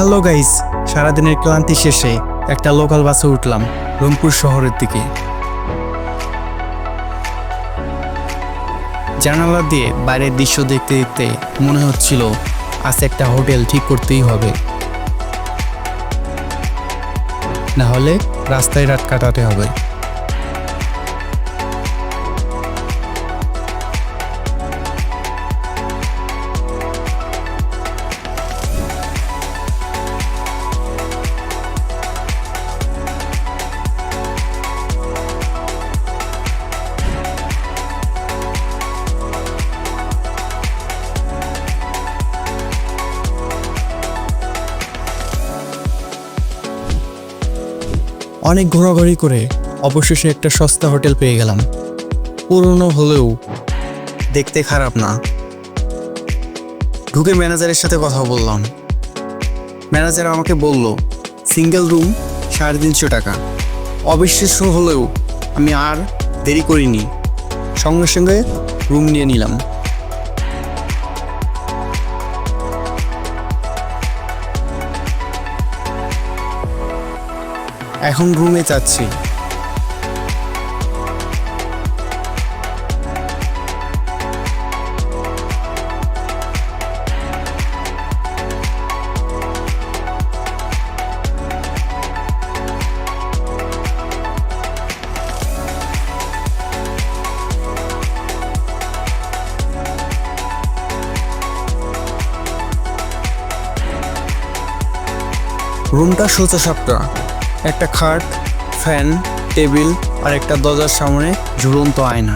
Hello guys, সারাদিনের ক্লান্তি শেষে একটা লোকাল বাসে উঠলাম রংপুর শহরের দিকে। জানালা দিয়ে বাইরের দৃশ্য দেখতে দেখতে মনে হচ্ছিল আজ একটা হোটেল ঠিক করতেই হবে, না হলে রাস্তায় রাত কাটাতে হবে। অনেক ঘোরাঘুরি করে অবশেষে একটা সস্তা হোটেল পেয়ে গেলাম। পুরনো হলেও দেখতে খারাপ না। ঢুকে ম্যানেজারের সাথে কথা বললাম। ম্যানেজার আমাকে বলল সিঙ্গেল রুম 350 টাকা। অবিশ্বাস্য হলেও আমি আর দেরি করিনি, সঙ্গে সঙ্গে রুম নিয়ে নিলাম। এখন রুমে যাচ্ছি। রুমটা সোজা সাপটা, একটা খাট, ফ্যান, টেবিল আর একটা দরজার সামনে ঝুলন্ত আয়না।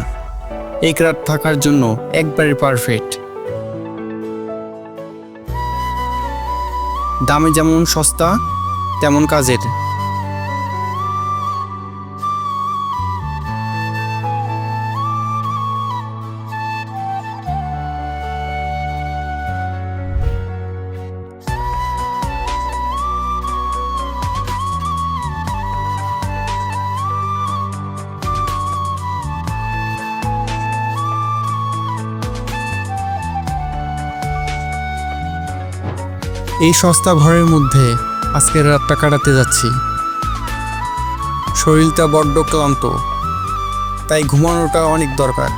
এক রাত থাকার জন্য একবারে পারফেক্ট। দামে যেমন সস্তা তেমন কাজের। এই সস্তা ঘরের মধ্যে আজকের রাতটা কাটাতে যাচ্ছি। শরীরটা বড্ড ক্লান্ত, তাই ঘুমানোটা অনেক দরকার।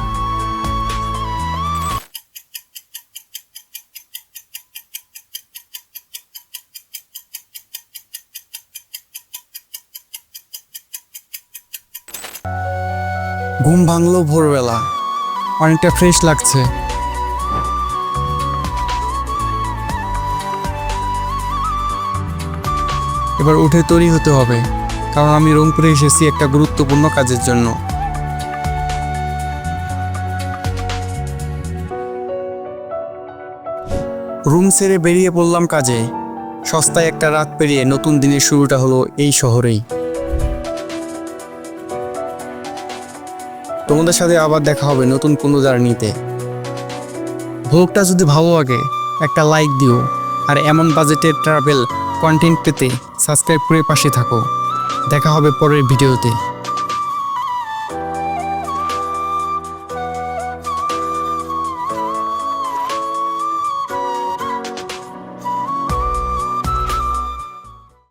ঘুম ভাঙলো ভোরবেলা, অনেকটা ফ্রেশ লাগছে। এবার উঠে তৈরি হতে হবে, কারণ আমি রংপুরে এসেছি একটা গুরুত্বপূর্ণ কাজের জন্য। রুম ছেড়ে বেরিয়ে পড়লাম কাজে। সস্তায় একটা রাত পেরিয়ে নতুন দিনের শুরুটা হলো এই শহরেই। তোমাদের সাথে আবার দেখা হবে নতুন কোনো জার্নিতে। ব্লগটা যদি ভালো লাগে একটা লাইক দিও, আর এমন বাজেটের ট্রাভেল কন্টেন্ট পেতে সাবস্ক্রাইব করে পাশে থাকো। দেখা হবে পরের ভিডিওতে।